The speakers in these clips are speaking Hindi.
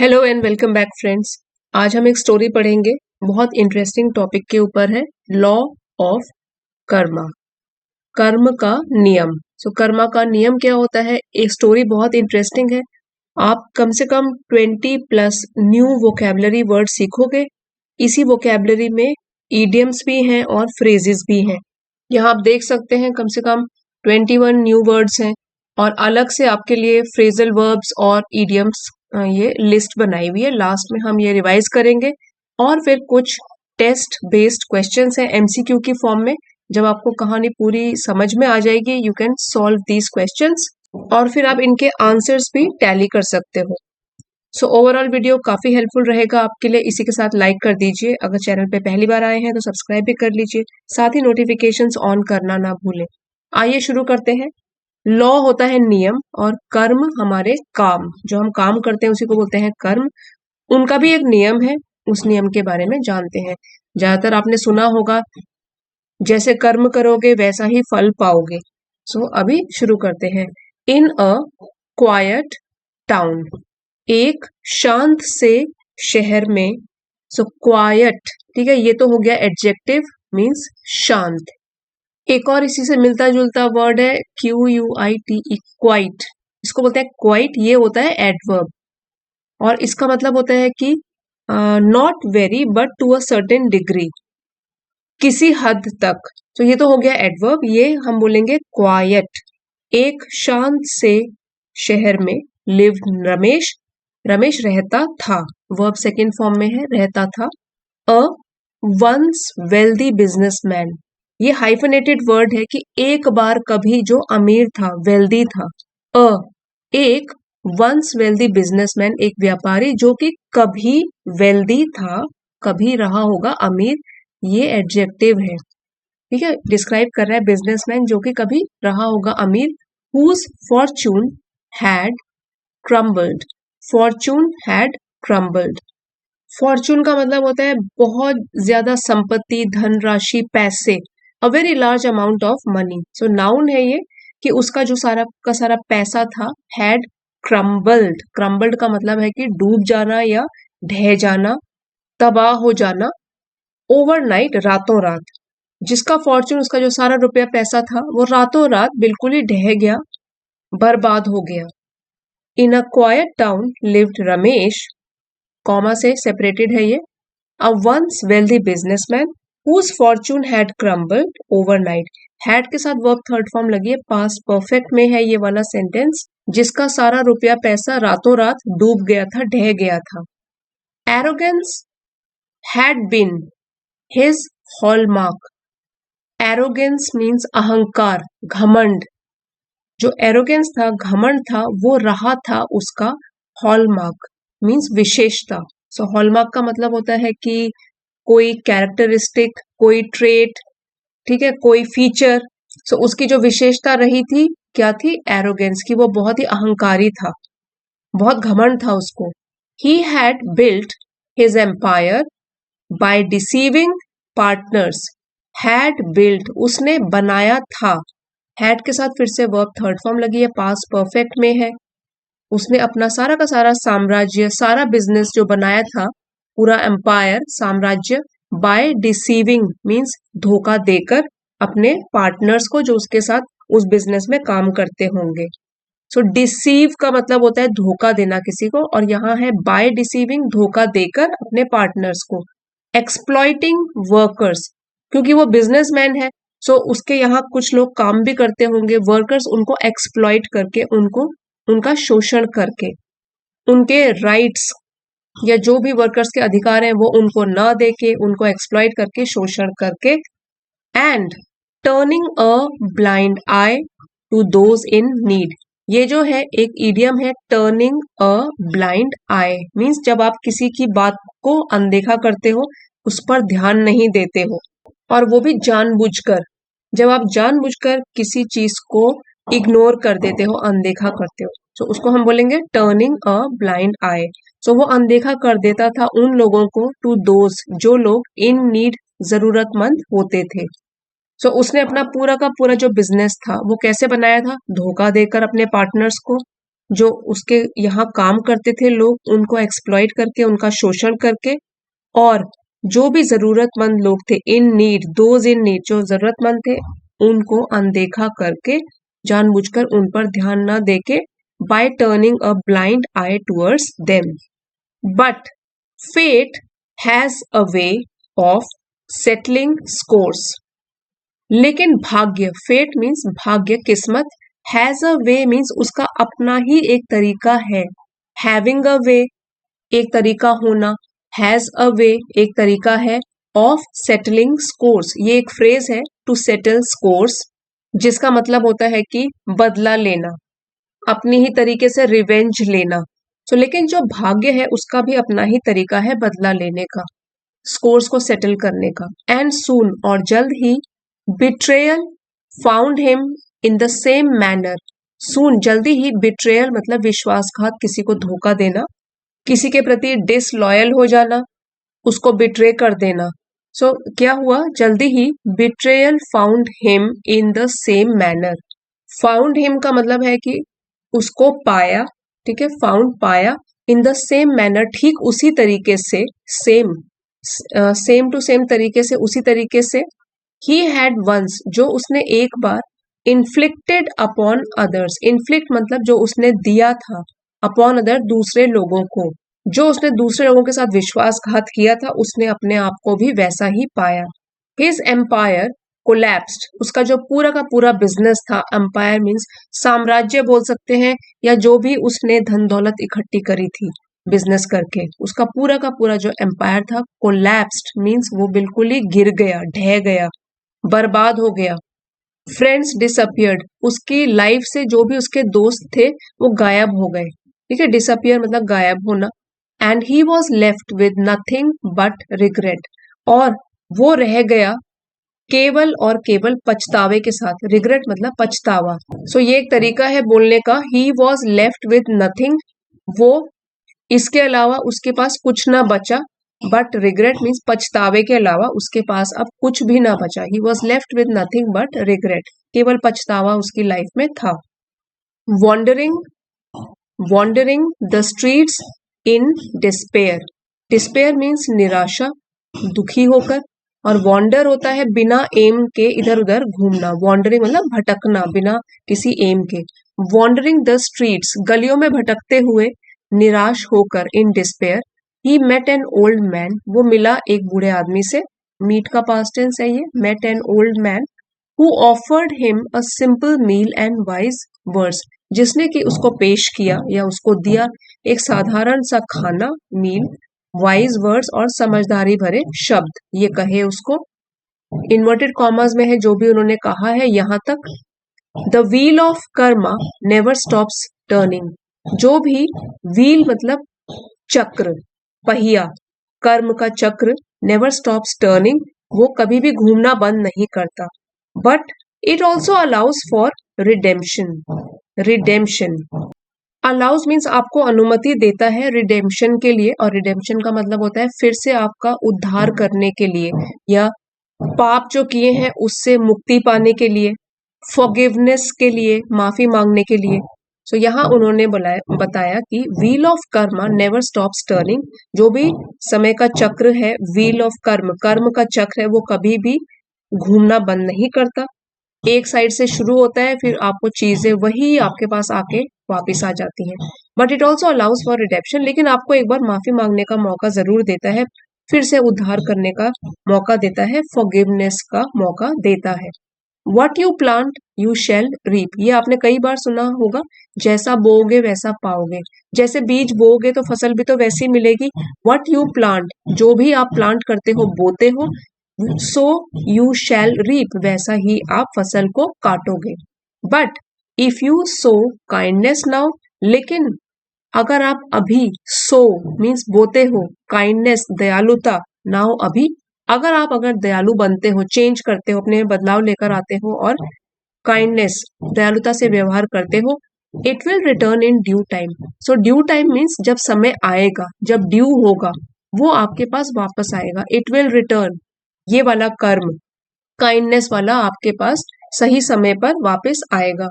Hello and welcome back friends. आज हम एक स्टोरी पढ़ेंगे। बहुत इंटरेस्टिंग टॉपिक के ऊपर है, लॉ ऑफ कर्मा, कर्म का नियम। कर्मा का नियम क्या होता है? एक स्टोरी बहुत इंटरेस्टिंग है। आप कम से कम 20+ न्यू वोकेबलरी वर्ड सीखोगे। इसी वोकेबलरी में ईडियम्स भी हैं और फ्रेजेस भी हैं। यहाँ आप देख सकते हैं कम से कम 21 न्यू वर्ड्स हैं और अलग से आपके लिए फ्रेजल वर्ब्स और ईडियम्स ये लिस्ट बनाई हुई है। लास्ट में हम ये रिवाइज करेंगे और फिर कुछ टेस्ट बेस्ड क्वेश्चंस हैं एमसीक्यू की फॉर्म में। जब आपको कहानी पूरी समझ में आ जाएगी, you can solve these questions और फिर आप इनके आंसर्स भी टैली कर सकते हो। ओवरऑल वीडियो काफी हेल्पफुल रहेगा आपके लिए। इसी के साथ लाइक कर दीजिए, अगर चैनल पे पहली बार आए हैं तो सब्सक्राइब भी कर लीजिए, साथ ही नोटिफिकेशंस ऑन करना ना भूलें। आइए शुरू करते हैं। लॉ होता है नियम और कर्म हमारे काम, जो हम काम करते हैं उसी को बोलते हैं कर्म। उनका भी एक नियम है, उस नियम के बारे में जानते हैं। ज्यादातर आपने सुना होगा, जैसे कर्म करोगे वैसा ही फल पाओगे। अभी शुरू करते हैं। इन अ क्वाइट टाउन, एक शांत से शहर में। क्वाइट, ठीक है, ये तो हो गया एडजेक्टिव, मीन्स शांत। एक और इसी से मिलता जुलता वर्ड है QUITE, क्वाइट। इसको बोलते हैं क्वाइट, ये होता है एडवर्ब और इसका मतलब होता है कि not very but to a certain degree, किसी हद तक। तो ये तो हो गया एडवर्ब, ये हम बोलेंगे क्वाइट। एक शांत से शहर में लिव्ड रमेश, रमेश रहता था। वर्ब सेकंड फॉर्म में है, रहता था। अ वंस वेल्दी बिजनेसमैन, ये हाइफनेटेड वर्ड है कि एक बार कभी जो अमीर था, वेल्दी था। एक वंस वेल्दी बिजनेसमैन, एक व्यापारी जो कि कभी वेल्दी था, कभी रहा होगा अमीर, ये एडजेक्टिव है, ठीक है। डिस्क्राइब कर रहा है बिजनेसमैन जो कि कभी रहा होगा अमीर। Whose fortune had crumbled, fortune had crumbled. Fortune का मतलब होता है बहुत ज्यादा संपत्ति, धनराशि, पैसे, a very large amount of money. Noun है ये कि उसका जो सारा का सारा पैसा था, हैड क्रम्बल्ड। क्रम्बल्ड का मतलब है कि डूब जाना या ढह जाना, तबाह हो जाना, ओवरनाइट, रातों रात। जिसका फॉर्चून, उसका जो सारा रुपया पैसा था, वो रातों रात बिल्कुल ही ढह गया, बर्बाद हो गया। In a quiet town lived Ramesh, comma से सेपरेटेड है ये, a once wealthy businessman whose fortune had crumbled overnight। Had के साथ वर्ब थर्ड फॉर्म लगी है, पास्ट परफेक्ट में है ये वाला सेंटेंस। जिसका सारा रुपया पैसा रातों रात डूब गया था, ढह गया था। Arrogance had been his hallmark। Arrogance means अहंकार, घमंड। जो एरोगेंस था, घमंड था, वो रहा था उसका हॉलमार्क, मीन्स विशेषता। हॉलमार्क का मतलब होता है कि कोई कैरेक्टरिस्टिक, कोई ट्रेट, ठीक है, कोई फीचर। उसकी जो विशेषता रही थी, क्या थी? एरोगेंस की। वो बहुत ही अहंकारी था, बहुत घमंड था उसको। He had built his empire by deceiving partners. Had built, उसने बनाया था। हैड के साथ फिर से वर्ब थर्ड फॉर्म लगी है, पास्ट परफेक्ट में है। उसने अपना सारा का सारा साम्राज्य, सारा बिजनेस जो बनाया था, पूरा एम्पायर, साम्राज्य, बाय डिसीविंग मीन्स धोखा देकर, अपने पार्टनर्स को जो उसके साथ उस बिजनेस में काम करते होंगे। डिसीव का मतलब होता है धोखा देना किसी को, और यहाँ है बाय डिसीविंग, धोखा देकर अपने पार्टनर्स को। एक्सप्लॉइटिंग वर्कर्स, क्योंकि वो बिजनेसमैन है, उसके यहाँ कुछ लोग काम भी करते होंगे, वर्कर्स, उनको एक्सप्लॉइट करके, उनको उनका शोषण करके, उनके राइट्स या जो भी वर्कर्स के अधिकार हैं वो उनको ना देके, उनको एक्सप्लॉइट करके, शोषण करके। And turning a blind eye to those in need, ये जो है एक इडियम है, turning a blind eye means जब आप किसी की बात को अनदेखा करते हो, उस पर ध्यान नहीं देते हो, और वो भी जानबूझकर। जब आप जानबूझकर किसी चीज को इग्नोर कर देते हो, अनदेखा करते हो, उसको हम बोलेंगे टर्निंग अ ब्लाइंड आई। वो अनदेखा कर देता था उन लोगों को, टू दोज, जो लोग इन नीड, जरूरतमंद होते थे। उसने अपना पूरा का पूरा जो बिजनेस था वो कैसे बनाया था? धोखा देकर अपने पार्टनर्स को, जो उसके यहाँ काम करते थे लोग, उनको एक्सप्लॉइट करके, उनका शोषण करके, और जो भी जरूरतमंद लोग थे, in need, those in need, जो जरूरतमंद थे उनको अनदेखा करके, जानबूझकर उन पर ध्यान न देके, by turning a blind eye towards them. But fate has a way of settling scores. लेकिन भाग्य, फेट मीन्स भाग्य, किस्मत, हैज अ वे मीन्स उसका अपना ही एक तरीका है. हैविंग अ वे एक तरीका होना, हैज अ वे एक तरीका है, ऑफ सेटलिंग स्कोर्स, ये एक फ्रेज है, टू सेटल स्कोर्स, जिसका मतलब होता है कि बदला लेना, अपनी ही तरीके से रिवेंज लेना. तो लेकिन जो भाग्य है उसका भी अपना ही तरीका है बदला लेने का, स्कोर्स को सेटल करने का. एंड सून, और जल्द ही, betrayal found him in the same manner. Soon जल्दी ही, बिट्रेयल मतलब विश्वासघात, किसी को धोखा देना, किसी के प्रति डिसलॉयल हो जाना, उसको बिट्रे कर देना. सो क्या हुआ, जल्दी ही betrayal found him in the same manner. Found him का मतलब है कि उसको पाया, ठीक है, फाउंड पाया, इन द सेम मैनर ठीक उसी तरीके से, सेम, सेम टू सेम तरीके से, उसी तरीके से, ही हैड वंस जो उसने एक बार, इन्फ्लिक्टेड अपॉन अदर्स, इन्फ्लिक्ट मतलब जो उसने दिया था, अपॉन अदर दूसरे लोगों को, जो उसने दूसरे लोगों के साथ विश्वासघात किया था उसने अपने आप को भी वैसा ही पाया. हिज एम्पायर कोलैप्स्ड, उसका जो पूरा का पूरा बिजनेस था, एम्पायर मीन्स साम्राज्य बोल सकते हैं, या जो भी उसने धन दौलत इकट्ठी करी थी बिजनेस करके, उसका पूरा का पूरा जो एम्पायर था, कोलैप्स्ड मीन्स वो बिल्कुल ही गिर गया, ढह गया, बर्बाद हो गया. फ्रेंड्स डिसअपियर्ड, उसकी लाइफ से जो भी उसके दोस्त थे वो गायब हो गए, ठीक है, डिसअपियर मतलब गायब होना. And he was left with nothing but regret, और वो रह गया केवल और केवल पछतावे के साथ. रिग्रेट मतलब पछतावा. सो ये एक तरीका है बोलने का, ही वॉज लेफ्ट विद नथिंग, वो, इसके अलावा उसके पास कुछ ना बचा, बट रिग्रेट मीन्स पछतावे के अलावा उसके पास अब कुछ भी ना बचा. He was left with nothing but regret, केवल पछतावा उसकी लाइफ में था. Wandering, wandering the streets in despair. Despair means निराशा, दुखी होकर, और वॉन्डर होता है बिना एम के इधर उधर घूमना. वॉन्डरिंग मतलब भटकना बिना किसी एम के. वॉन्डरिंग द स्ट्रीट्स, गलियों में भटकते हुए, निराश होकर, in despair, he met an old man, वो मिला एक बूढ़े आदमी से. मीट का पास्ट टेंस है ये, met an old man, who offered him a simple meal and wise words, जिसने कि उसको पेश किया या उसको दिया एक साधारण सा खाना, मील, वाइज वर्ड्स और समझदारी भरे शब्द, ये कहे उसको. इन्वर्टेड कॉमर्स में है जो भी उन्होंने कहा है यहां तक. The wheel of Karma never stops turning, जो भी, व्हील मतलब चक्र, पहिया, कर्म का चक्र, नेवर स्टॉप्स टर्निंग, वो कभी भी घूमना बंद नहीं करता. But it also allows for redemption. Redemption, allows means आपको अनुमति देता है रिडेम्पशन के लिए, और रिडेम्पशन का मतलब होता है फिर से आपका उद्धार करने के लिए, या पाप जो किए हैं उससे मुक्ति पाने के लिए, फॉरगिवनेस के लिए, माफी मांगने के लिए. सो यहाँ उन्होंने बताया कि wheel of Karma never stops turning, जो भी समय का चक्र है, व्हील ऑफ कर्म, कर्म का चक्र है, वो कभी भी घूमना बंद नहीं करता. एक साइड से शुरू होता है, फिर आपको चीजें वही आपके पास आके वापिस आ जाती हैं. But it also allows for redemption, लेकिन आपको एक बार माफी मांगने का मौका जरूर देता है, फिर से उद्धार करने का मौका देता है, फॉरगिवनेस का मौका देता है. What you plant you shall reap, ये आपने कई बार सुना होगा, जैसा बोओगे वैसा पाओगे. जैसे बीज बोओगे तो फसल भी तो वैसी मिलेगी. वट यू प्लांट, जो भी आप प्लांट करते हो, बोते हो, सो यू शैल रीप, वैसा ही आप फसल को काटोगे. But if you sow kindness now, लेकिन अगर आप अभी, सो मीन्स बोते हो, काइंडनेस दयालुता, नाउ अभी, अगर दयालु बनते हो, चेंज करते हो, अपने में बदलाव लेकर आते हो और काइंडनेस दयालुता से व्यवहार करते हो, it will return in due time. So due time means जब समय आएगा, जब ड्यू होगा वो आपके पास वापस आएगा. इट विल रिटर्न, ये वाला कर्म, काइंडनेस वाला आपके पास सही समय पर वापस आएगा.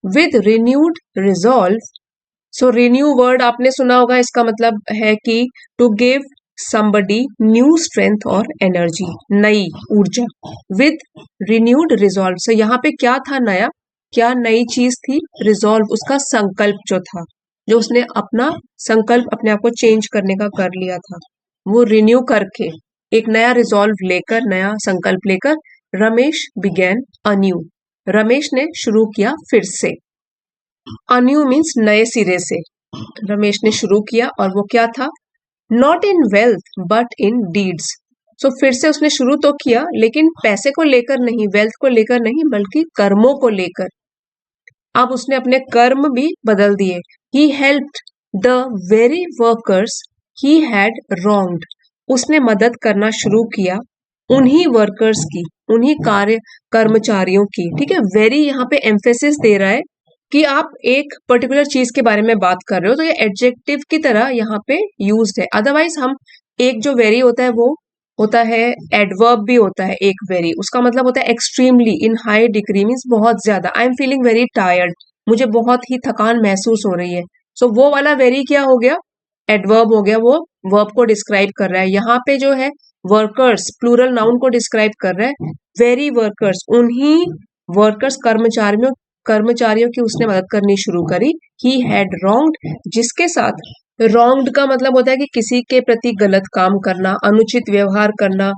With renewed resolve so renew word आपने सुना होगा, इसका मतलब है कि to give somebody new strength और एनर्जी, नई ऊर्जा, विद रिन्यूड रिजॉल्व। सो यहाँ पे क्या था नया, क्या नई चीज थी, रिजॉल्व, उसका संकल्प जो था, जो उसने अपना संकल्प अपने आप को चेंज करने का कर लिया था, वो रिन्यू करके एक नया रिजॉल्व लेकर, नया संकल्प लेकर रमेश बिगैन अन्यू, रमेश ने शुरू किया फिर से। अन्यू मीन्स नए सिरे से रमेश ने शुरू किया, और वो क्या था, not in wealth but in deeds. So फिर से उसने शुरू तो किया, लेकिन पैसे को लेकर नहीं, वेल्थ को लेकर नहीं, बल्कि कर्मों को लेकर। अब उसने अपने कर्म भी बदल दिए। He helped the very workers he had wronged. उसने मदद करना शुरू किया उन्हीं वर्कर्स की, उन्हीं कार्य कर्मचारियों की। ठीक है, वेरी यहाँ पे एम्फेसिस दे रहा है कि आप एक पर्टिकुलर चीज के बारे में बात कर रहे हो, तो ये एडजेक्टिव की तरह यहाँ पे यूज्ड है। अदरवाइज हम एक जो वेरी होता है वो होता है एडवर्ब भी होता है एक वेरी, उसका मतलब होता है एक्सट्रीमली, इन हाई डिग्री मीन्स बहुत ज्यादा। I am feeling very tired, मुझे बहुत ही थकान महसूस हो रही है। सो वो वाला वेरी क्या हो गया, एडवर्ब हो गया, वो वर्ब को डिस्क्राइब कर रहा है। यहाँ पे जो है वर्कर्स प्लूरल नाउन को डिस्क्राइब कर रहा है, वेरी वर्कर्स, उन्हीं वर्कर्स कर्मचारियों कर्मचारियों की उसने मदद करनी शुरू करी। ही हैड रॉन्ग्ड, जिसके साथ, रॉन्ग्ड का मतलब होता है कि किसी के प्रति गलत काम करना, अनुचित व्यवहार करना,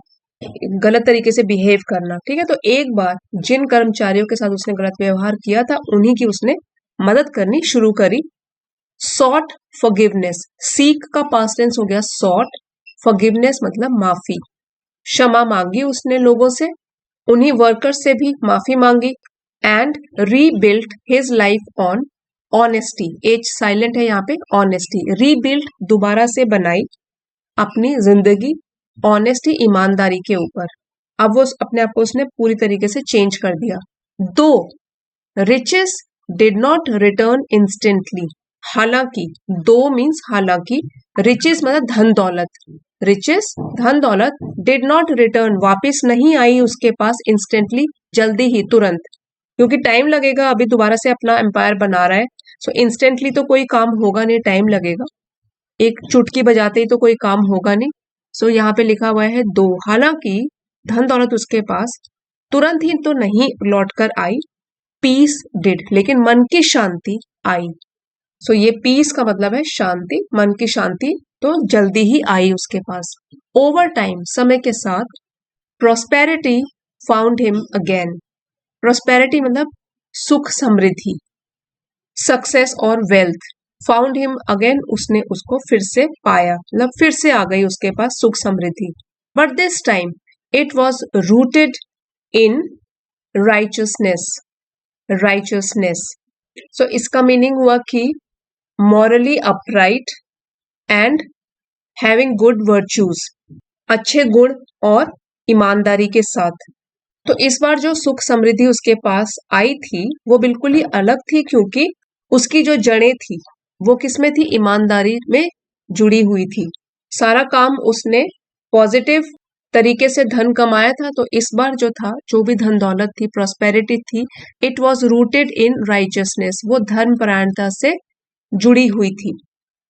गलत तरीके से बिहेव करना। ठीक है, तो एक बार जिन कर्मचारियों के साथ उसने गलत व्यवहार किया था, उन्हीं की उसने मदद करनी शुरू करी। सॉट फॉरगिवनेस, सीक का पास्ट टेंस हो गया सॉट, फॉरगिवनेस मतलब माफी, क्षमा मांगी उसने लोगों से, उन्हीं वर्कर्स से भी माफी मांगी। And rebuilt his life on honesty, H silent है यहाँ पे, ऑनेस्टी, रीबिल्ट दोबारा से बनाई अपनी जिंदगी, ऑनेस्टी ईमानदारी के ऊपर। अब वो अपने आप को उसने पूरी तरीके से चेंज कर दिया। Though riches did not return instantly, हालांकि, दो मीन्स हालांकि, रिचेस मतलब धन दौलत, रिचेस धन दौलत, डिड नॉट रिटर्न वापिस नहीं आई उसके पास, इंस्टेंटली जल्दी ही, तुरंत, क्योंकि टाइम लगेगा, अभी दोबारा से अपना एम्पायर बना रहा है। सो इंस्टेंटली तो कोई काम होगा नहीं, टाइम लगेगा, एक चुटकी बजाते ही तो कोई काम होगा नहीं। सो यहाँ पे लिखा हुआ है दो, हालांकि धन दौलत उसके पास तुरंत ही तो नहीं लौट कर आई, पीस डिड, लेकिन मन की शांति आई। सो ये पीस का मतलब है शांति, मन की शांति तो जल्दी ही आई उसके पास। ओवर टाइम, समय के साथ, prosperity found him again, prosperity मतलब सुख समृद्धि, सक्सेस और वेल्थ, फाउंड हिम अगेन, उसने उसको फिर से पाया, मतलब फिर से आ गई उसके पास सुख समृद्धि। But this time it was rooted in richness, richness. So इसका मीनिंग हुआ कि morally upright and having good virtues, अच्छे गुण और ईमानदारी के साथ। तो इस बार जो सुख समृद्धि उसके पास आई थी वो बिल्कुल ही अलग थी, क्योंकि उसकी जो जड़ें थी वो किसमें थी, ईमानदारी में जुड़ी हुई थी। सारा काम उसने पॉजिटिव तरीके से धन कमाया था, तो इस बार जो था, जो भी धन दौलत थी, प्रॉस्पेरिटी थी, it was rooted in richness, वो धर्म परायणता से जुड़ी हुई थी,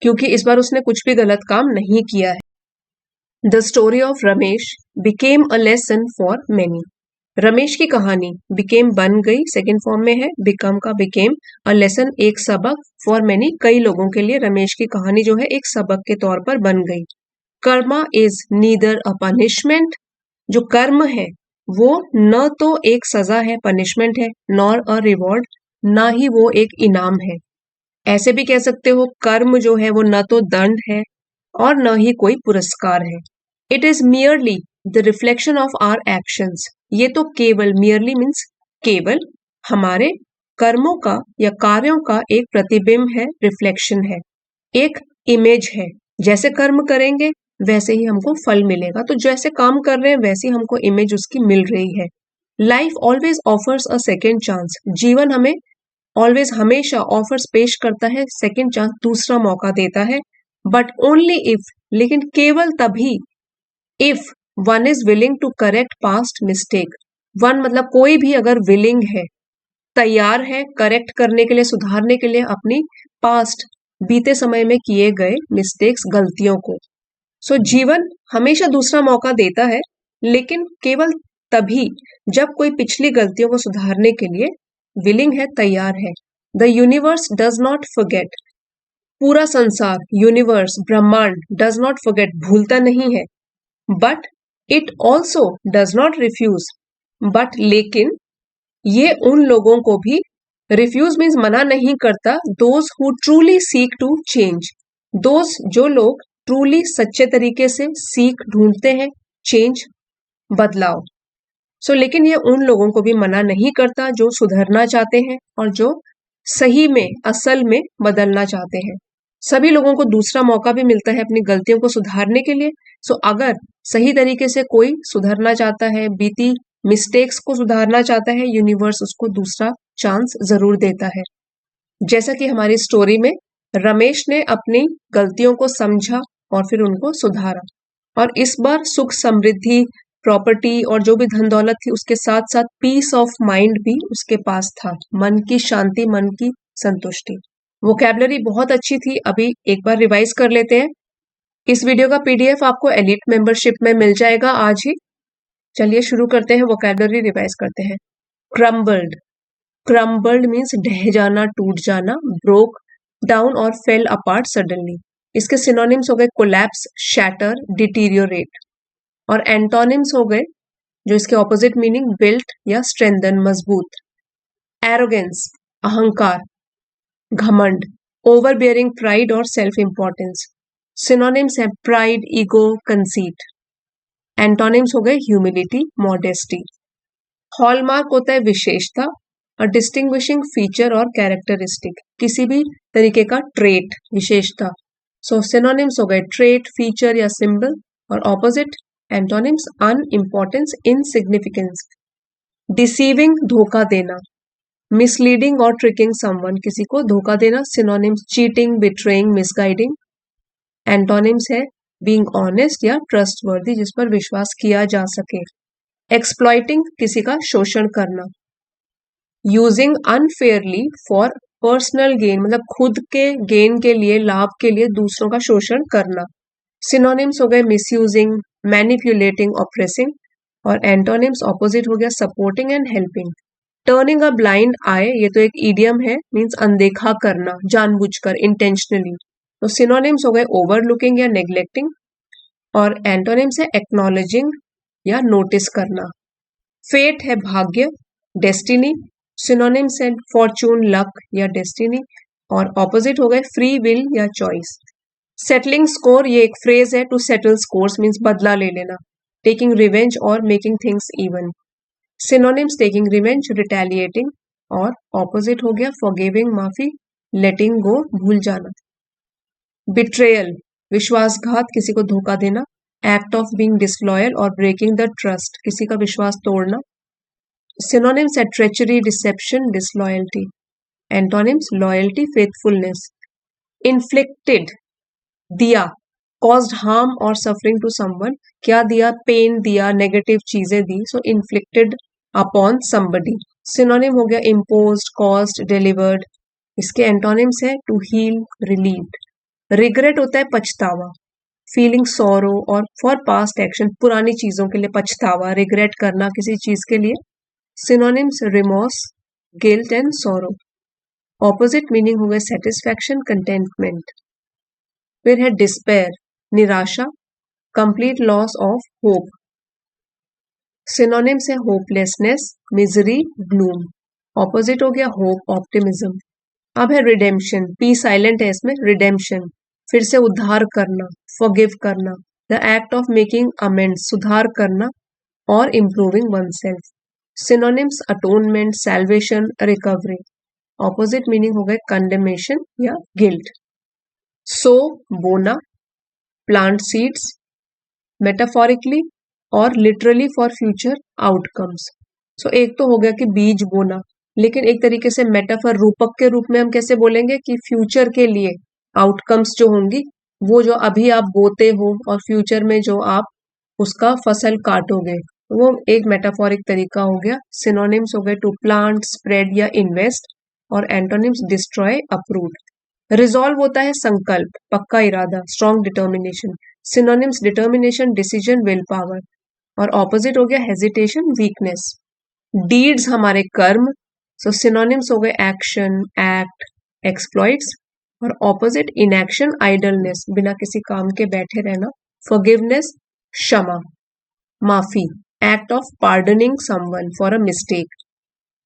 क्योंकि इस बार उसने कुछ भी गलत काम नहीं किया है। The story of Ramesh became a lesson for many, Ramesh की कहानी बिकेम बन गई, सेकेंड फॉर्म में है, बिकम का बिकेम, अ लेसन एक सबक, फॉर मेनी कई लोगों के लिए, रमेश की कहानी जो है एक सबक के तौर पर बन गई। Karma is neither a punishment, जो कर्म है वो न तो एक सजा है, पनिशमेंट है, नॉर अ रिवॉर्ड, ना ही वो एक इनाम है। ऐसे भी कह सकते हो कर्म जो है वो न तो दंड है और न ही कोई पुरस्कार है। It is merely the reflection of our actions, ये तो केवल, मियरली मीन्स केवल, हमारे कर्मों का या कार्यों का एक प्रतिबिंब है, रिफ्लेक्शन है, एक इमेज है। जैसे कर्म करेंगे वैसे ही हमको फल मिलेगा, तो जैसे काम कर रहे हैं वैसे ही हमको इमेज उसकी मिल रही है। Life always offers a second chance, जीवन हमें ऑलवेज हमेशा ऑफर्स पेश करता है, सेकेंड चांस, दूसरा मौका देता है। बट ओनली इफ, लेकिन केवल तभी, if one is willing to correct past mistake, one मतलब कोई भी अगर विलिंग है, तैयार है करेक्ट करने के लिए, सुधारने के लिए अपनी पास्ट बीते समय में किए गए मिस्टेक्स, गलतियों को। सो जीवन हमेशा दूसरा मौका देता है, लेकिन केवल तभी जब कोई पिछली गलतियों को सुधारने के लिए विलिंग है, तैयार है। The universe does not forget, पूरा संसार, यूनिवर्स, ब्रह्मांड डज नॉट फॉरगेट, भूलता नहीं है। But it also does not refuse, but लेकिन ये उन लोगों को भी, रिफ्यूज मीन्स मना नहीं करता, those who truly seek to change, those जो लोग ट्रूली सच्चे तरीके से सीख ढूंढते हैं चेंज, बदलाव। सो लेकिन ये उन लोगों को भी मना नहीं करता जो सुधरना चाहते हैं और जो सही में, असल में बदलना चाहते हैं। सभी लोगों को दूसरा मौका भी मिलता है अपनी गलतियों को सुधारने के लिए। सो अगर सही तरीके से कोई सुधरना चाहता है, बीती मिस्टेक्स को सुधारना चाहता है, यूनिवर्स उसको दूसरा चांस जरूर देता है। जैसा कि हमारी स्टोरी में रमेश ने अपनी गलतियों को समझा और फिर उनको सुधारा, और इस बार सुख, समृद्धि, प्रॉपर्टी और जो भी धन दौलत थी, उसके साथ साथ पीस ऑफ माइंड भी उसके पास था, मन की शांति, मन की संतुष्टि। वोकैबुलरी बहुत अच्छी थी। अभी एक बार रिवाइज कर लेते हैं। इस वीडियो का पीडीएफ आपको एलिट मेंबरशिप में मिल जाएगा आज ही। चलिए शुरू करते हैं, वोकैबुलरी रिवाइज करते हैं। क्रम्बल्ड, क्रम्बल्ड मीन्स ढह जाना, टूट जाना, ब्रोक डाउन और फेल अपार्ट सडनली। इसके सिनोनिम्स हो गए कोलैप्स, शैटर, डिटीरियोरेट। और एंटोनिम्स हो गए जो इसके ऑपोजिट मीनिंग, बिल्ट या स्ट्रेंथन, मजबूत। एरोगेंस, अहंकार, घमंड, ओवरबियरिंग प्राइड और सेल्फ इंपॉर्टेंस। सिनोनिम्स है प्राइड, ईगो, कंसीट। एंटोनिम्स हो गए ह्यूमिलिटी, मॉडेस्टी। हॉलमार्क होता है विशेषता, और डिस्टिंग्विशिंग फीचर और कैरेक्टरिस्टिक, किसी भी तरीके का ट्रेट, विशेषता। सो सिनोनिम्स हो गए ट्रेट, फीचर या सिंबल, और ऑपोजिट एंटोनिम्स अनइम्पोर्टेंस, इनसिग्निफिकेंस। डिसीविंग, धोखा देना, मिसलीडिंग और ट्रिकिंग समवन, किसी को धोखा देना। Synonyms cheating, betraying, misguiding. Antonyms है बीइंग ऑनेस्ट या ट्रस्टवर्दी, जिस पर विश्वास किया जा सके। एक्सप्लॉइटिंग, किसी का शोषण करना। Using unfairly for personal gain, मतलब खुद के गेन के लिए, लाभ के लिए दूसरों का शोषण करना। सिनोनिम्स हो गए मिसयूजिंग, मैनिपुलेटिंग, ऑप्रेसिंग। और एंटोनिम्स ऑपोजिट हो गया supporting and helping. Turning a blind eye, ये तो एक ईडियम है, मीन्स अनदेखा करना, जानबूझकर, इंटेंशनली। तो सिनोनिम्स हो गए ओवरलुकिंग या नेग्लेक्टिंग। और एंटोनिम्स है एक्नॉलेजिंग या नोटिस करना। फेट है भाग्य, डेस्टिनी। सिनोनिम्स है फॉर्चून, लक या डेस्टिनी। और ऑपोजिट हो गए फ्री विल या चॉइस। सेटलिंग स्कोर, ये एक फ्रेज है, टू सेटल स्कोर्स मीन्स बदला ले लेना। टेकिंग रिवेंज और making things even. Synonyms taking revenge, retaliating. और ऑपोजिट हो गया फॉरगिविंग, माफी, लेटिंग गो, भूल जाना। बिट्रेयल, विश्वासघात, किसी को धोखा देना। एक्ट ऑफ बीइंग डिसलॉयल और ब्रेकिंग द ट्रस्ट, किसी का विश्वास तोड़ना। सिनोनिम्स है treachery, deception, disloyalty. Antonyms loyalty, faithfulness. Inflicted, दिया, कॉज्ड हार्म और सफरिंग टू समवन, क्या दिया, पेन दिया, नेगेटिव चीजें दी, so inflicted upon somebody. Synonym हो गया इम्पोज्ड, कॉज्ड, डिलीवर्ड। इसके एंटोनिम्स है टू हील, रिलीव्ड। रिग्रेट होता है पछतावा, फीलिंग सॉरो और फॉर पास्ट एक्शन, पुरानी चीजों के लिए पछतावा, रिग्रेट करना किसी चीज के लिए। Synonyms remorse, guilt and sorrow. Opposite meaning हो गए सेटिस्फैक्शन, कंटेंटमेंट। फिर है डिस्पेयर, निराशा, complete loss of hope. Synonyms है होपलेसनेस, मिजरी, ग्लूम। ऑपोजिट हो गया होप, ऑप्टिमिज्म। अब है रिडेम्पशन, पी साइलेंट है इसमें, रिडेम्पशन, फिर से उद्धार करना, फॉरगिव करना, the act of making amends, सुधार करना और improving one self. Synonyms atonement, salvation, recovery. Opposite meaning हो गए कंडेमेशन या गिल्ट। सो, बोना, प्लांट सीड्स, मेटाफोरिकली और लिटरली फॉर फ्यूचर आउटकम्स। सो एक तो हो गया कि बीज बोना, लेकिन एक तरीके से मेटाफर, रूपक के रूप में हम कैसे बोलेंगे कि फ्यूचर के लिए आउटकम्स जो होंगी, वो जो अभी आप बोते हो और फ्यूचर में जो आप उसका फसल काटोगे, वो एक मेटाफोरिक तरीका हो गया। सिनोनिम्स हो गए टू प्लांट, स्प्रेड या इन्वेस्ट। और एंटोनिम्स डिस्ट्रॉय, अपरूट। रिजॉल्व होता है संकल्प, पक्का इरादा, strong determination. Synonyms determination, decision, will power. और ऑपोजिट हो गया हेजिटेशन, वीकनेस। डीड्स हमारे कर्म, सो सिनोनिम्स हो गए एक्शन, एक्ट, एक्सप्लॉइट्स। और ऑपोजिट इनएक्शन, आइडलनेस, बिना किसी काम के बैठे रहना। फॉरगिवनेस, क्षमा, माफी, act of pardoning someone for a mistake,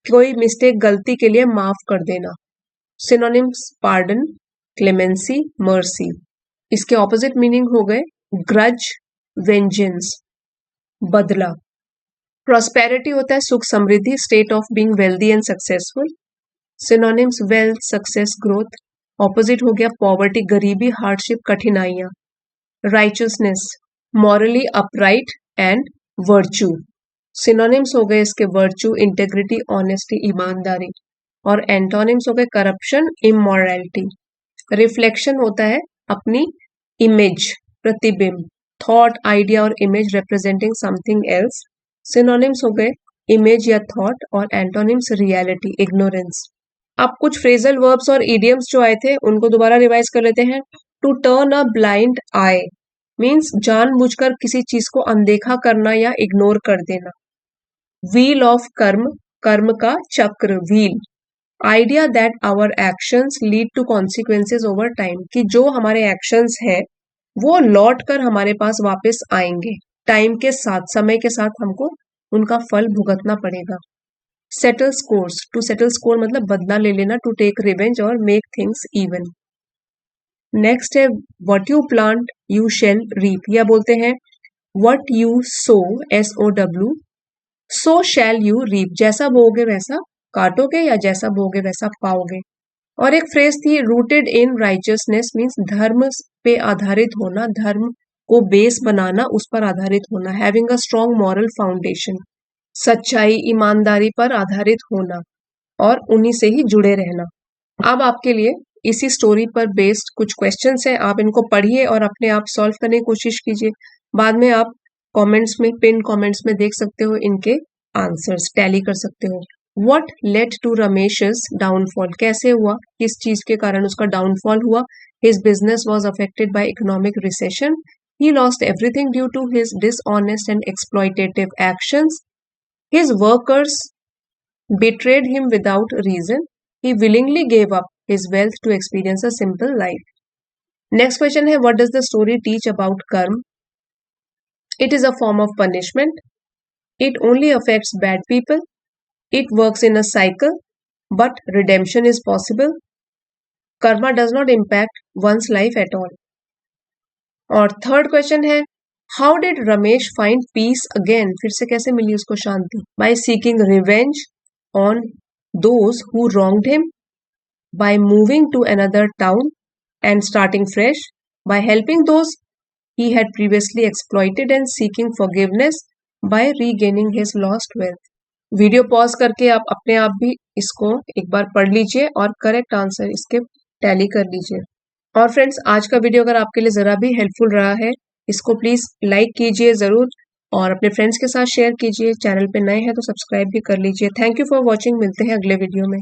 कोई मिस्टेक गलती के लिए माफ कर देना। Synonyms pardon, clemency, mercy. इसके ऑपोजिट मीनिंग हो गए ग्रज, वेंजेंस, बदला। प्रॉस्पेरिटी होता है सुख समृद्धि, state of being wealthy and successful. Synonyms wealth, success, growth. Opposite हो गया पॉवर्टी, गरीबी, हार्डशिप, कठिनाइयां। Richness, morally upright and virtue. Synonyms हो गए इसके वर्च्यू, इंटेग्रिटी, ऑनेस्टी, ईमानदारी। और एंटोनिम्स हो गए करप्शन, इमोरलिटी। रिफ्लेक्शन होता है अपनी इमेज, प्रतिबिंब, थॉट, आइडिया और image representing something else. Synonyms हो गए इमेज या थॉट, और एंटोनिम्स रियलिटी, इग्नोरेंस। अब कुछ फ्रेजल वर्ब्स और इडियम्स जो आए थे उनको दोबारा रिवाइज कर लेते हैं। To turn a blind eye means जानबूझकर किसी चीज को अनदेखा करना या इग्नोर कर देना। व्हील ऑफ कर्म, कर्म का चक्र, wheel. Idea that our actions lead to consequences over time, कि जो हमारे एक्शंस है वो लौट कर हमारे पास वापस आएंगे, टाइम के साथ, समय के साथ हमको उनका फल भुगतना पड़ेगा। Settle scores, to settle score मतलब बदला ले लेना, टू टेक रिवेंज और मेक थिंग्स इवन। नेक्स्ट है what you plant you shall reap, या बोलते हैं what you sow, SOW, sow shall you reap, जैसा बोओगे वैसा काटोगे या जैसा बोगे वैसा पाओगे। और एक फ्रेज थी रूटेड इन राइचियसनेस मीन्स धर्म पे आधारित होना, धर्म को बेस बनाना, उस पर आधारित होना। Having a strong moral foundation, सच्चाई, ईमानदारी पर आधारित होना और उन्हीं से ही जुड़े रहना। अब आपके लिए इसी स्टोरी पर बेस्ड कुछ क्वेश्चंस हैं, आप इनको पढ़िए और अपने आप सॉल्व करने की कोशिश कीजिए। बाद में आप कमेंट्स में, पिन कमेंट्स में देख सकते हो इनके आंसर्स, टैली कर सकते हो। What led to Ramesh's downfall? कैसे हुआ, किस चीज के कारण उसका डाउनफॉल हुआ? His business was affected by economic recession. He lost everything due to his dishonest and exploitative actions. His workers betrayed him without reason. He willingly gave up his wealth to experience a simple life. Next question है, what does the story teach about karma? It is a form of punishment. It only affects bad people. It works in a cycle, but redemption is possible. Karma does not impact one's life at all. और थर्ड क्वेश्चन है, how did Ramesh find peace again? फिर से कैसे मिली उसको शांति? By seeking revenge on those who wronged him, by moving to another town and starting fresh, by helping those he had previously exploited and seeking forgiveness by regaining his lost wealth. Video pause करके आप अपने आप भी इसको एक बार पढ़ लीजिए और करेक्ट आंसर इसके टैली कर लीजिए। और फ्रेंड्स, आज का वीडियो अगर आपके लिए जरा भी हेल्पफुल रहा है, इसको प्लीज लाइक कीजिए जरूर और अपने फ्रेंड्स के साथ शेयर कीजिए। चैनल पे नए हैं तो सब्सक्राइब भी कर लीजिए। थैंक यू फॉर वॉचिंग, मिलते हैं अगले वीडियो में।